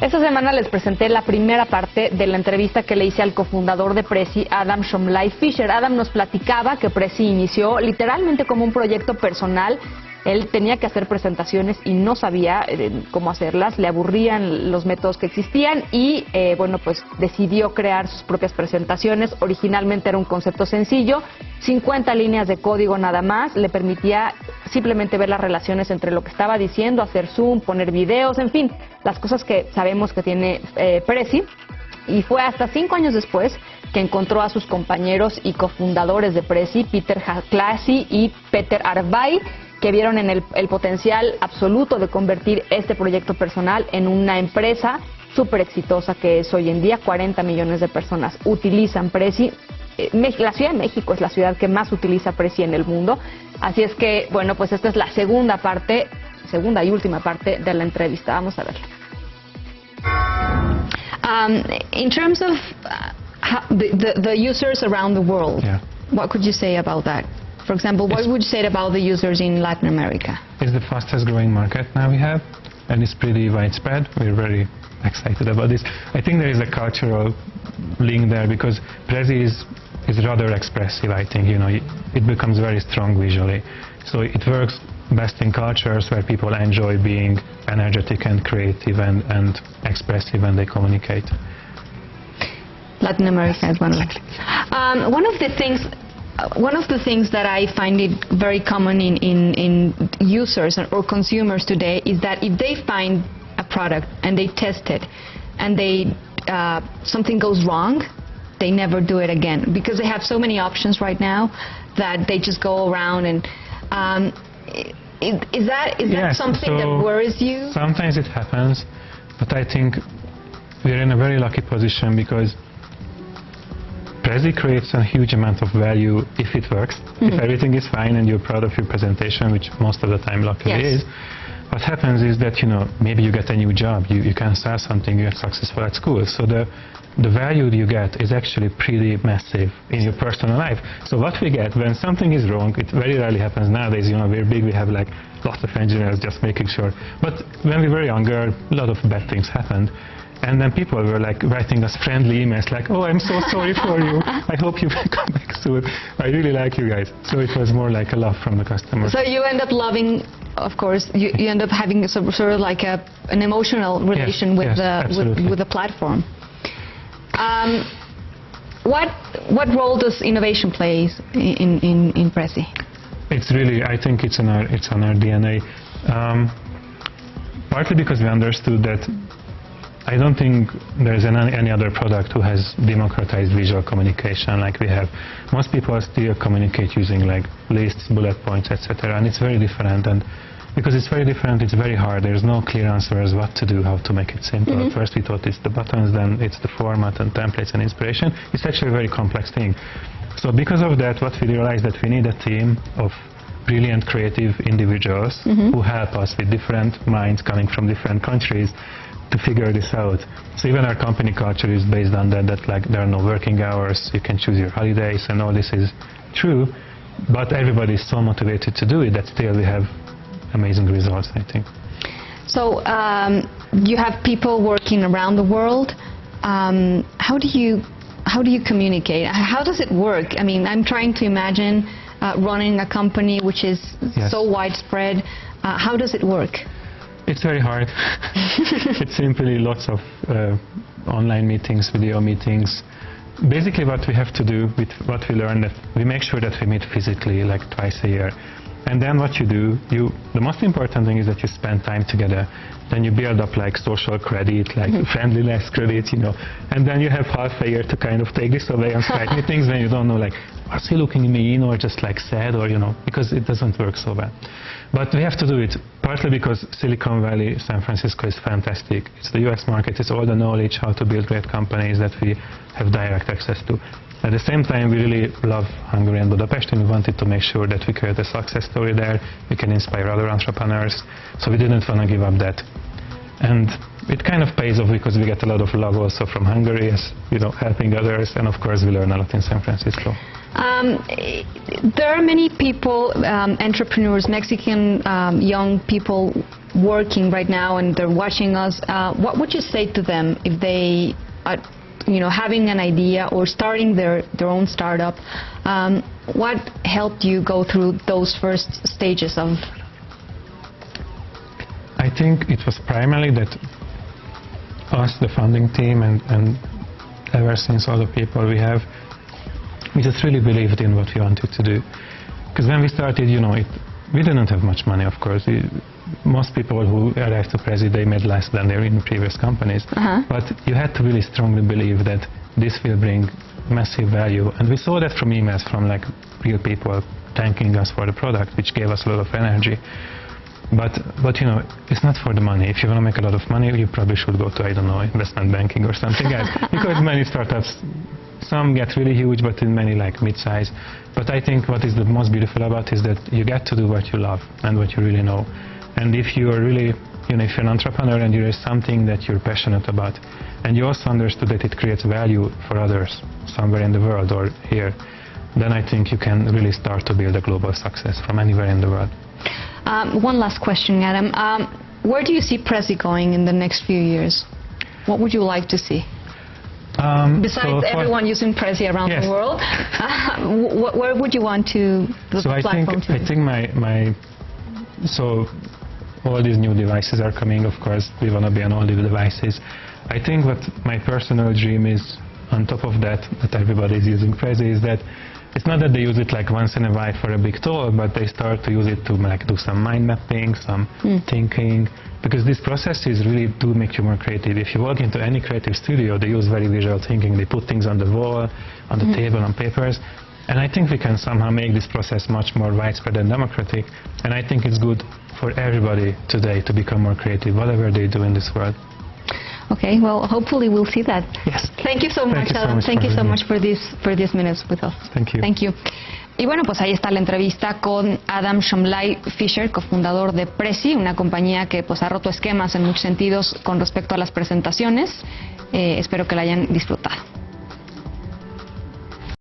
Esta semana les presenté la primera parte de la entrevista que le hice al cofundador de Prezi, Adam Fisher. Adam nos platicaba que Prezi inició literalmente como un proyecto personal. Él tenía que hacer presentaciones y no sabía cómo hacerlas, le aburrían los métodos que existían y, bueno, pues decidió crear sus propias presentaciones. Originalmente era un concepto sencillo, 50 líneas de código nada más, le permitía simplemente ver las relaciones entre lo que estaba diciendo, hacer zoom, poner videos, en fin, las cosas que sabemos que tiene Prezi. Y fue hasta 5 años después que encontró a sus compañeros y cofundadores de Prezi, Peter Haklasi y Peter Arvai, que vieron en el potencial absoluto de convertir este proyecto personal en una empresa súper exitosa que es hoy en día. 40 millones de personas utilizan Prezi. La Ciudad de México es la ciudad que más utiliza Prezi en el mundo. Así es que, bueno, pues esta es la segunda y última parte de la entrevista. Vamos a verla. In terms of the users around the world, what could you say about that? For example, what would you say about the users in Latin America? It's the fastest growing market now we have, and it's pretty widespread. We're very excited about this. I think there is a cultural link there because Prezi is rather expressive, I think. You know, it becomes very strong visually. So it works best in cultures where people enjoy being energetic and creative and expressive when they communicate. Latin America is one of them. One of the things that I find it very common in users or consumers today is that if they find a product and they test it and something goes wrong, they never do it again because they have so many options right now that they just go around and is that something that worries you? Sometimes it happens, but I think we're in a very lucky position because Prezi creates a huge amount of value if it works, if everything is fine and you're proud of your presentation, which most of the time luckily is. What happens is that, you know, maybe you get a new job, you can sell something, you get successful at school. So the value you get is actually pretty massive in your personal life. So what we get when something is wrong, it very rarely happens nowadays, you know, we're big, we have like lots of engineers just making sure. But when we were younger, a lot of bad things happened. And then people were like writing us friendly emails like, oh, I'm so sorry for you. I hope you will come back soon. I really like you guys. So it was more like a love from the customers. So you end up loving, of course, you end up having sort of like an emotional relation with the platform. What role does innovation play in Prezi? It's really, I think it's on our DNA. Partly because we understood that I don't think there's any other product who has democratized visual communication like we have. Most people still communicate using like lists, bullet points, etc. And it's very different. And because it's very different, it's very hard. There's no clear answers what to do, how to make it simple. At first we thought it's the buttons, then it's the format and templates and inspiration. It's actually a very complex thing. So because of that, what we realized that we need a team of brilliant creative individuals who help us with different minds coming from different countries to figure this out. So even our company culture is based on that like there are no working hours, you can choose your holidays, and all this is true, but everybody is so motivated to do it that still we have amazing results, I think. So you have people working around the world. How do you communicate? How does it work? I mean, I'm trying to imagine running a company which is so widespread. How does it work? It's very hard. It's simply lots of online meetings, video meetings. Basically what we have to do with what we learn, that we make sure that we meet physically like twice a year. And then what you do, the most important thing is that you spend time together. Then you build up like social credit, like friendliness credit, you know. And then you have half a year to kind of take this away on Skype meetings when you don't know like, was he looking mean or just like sad or, you know, because it doesn't work so well. But we have to do it partly because Silicon Valley, San Francisco is fantastic. It's the US market, it's all the knowledge how to build great companies that we have direct access to. At the same time, we really love Hungary and Budapest, and we wanted to make sure that we create a success story there. We can inspire other entrepreneurs, so we didn't want to give up that. And it kind of pays off because we get a lot of love also from Hungary, as you know, helping others, and of course we learn a lot in San Francisco. There are many people, entrepreneurs, Mexican young people working right now, and they're watching us. What would you say to them if they are, you know, having an idea or starting their own startup? What helped you go through those first stages of? I think it was primarily that us, the founding team, and ever since all the people we have, we just really believed in what we wanted to do. Because when we started, you know, we didn't have much money, of course. Most people who arrived to Prezi, they made less than they were in previous companies. But you had to really strongly believe that this will bring massive value. And we saw that from emails from like real people thanking us for the product, which gave us a lot of energy. But you know, it's not for the money. If you want to make a lot of money, you probably should go to, I don't know, investment banking or something else. Because many startups, some get really huge, but in many like mid-size. But I think what is the most beautiful about is that you get to do what you love and what you really know. And if you are really, you know, if you're an entrepreneur and there is something that you're passionate about, and you also understood that it creates value for others somewhere in the world or here, then I think you can really start to build a global success from anywhere in the world. One last question, Adam. Where do you see Prezi going in the next few years? What would you like to see? Besides everyone using Prezi around the world, where would you want to the platform to be? I think so all these new devices are coming, of course, we want to be on all the devices. I think what my personal dream is, on top of that everybody is using Prezi, is that it's not that they use it like once in a while for a big tool, but they start to use it to like do some mind mapping, some thinking, because these processes really do make you more creative. If you walk into any creative studio, they use very visual thinking. They put things on the wall, on the table, on papers. And I think we can somehow make this process much more widespread and democratic. And I think it's good for everybody today to become more creative, whatever they do in this world. Okay, well, hopefully we'll see that. Yes. Thank you so much, Adam. Thank you so much for these minutes with us. Thank you. Thank you. Y bueno, pues ahí está la entrevista con Adam Fisher, cofundador de Prezi, una compañía que pues ha roto esquemas en muchos sentidos con respecto a las presentaciones. Espero que la hayan disfrutado.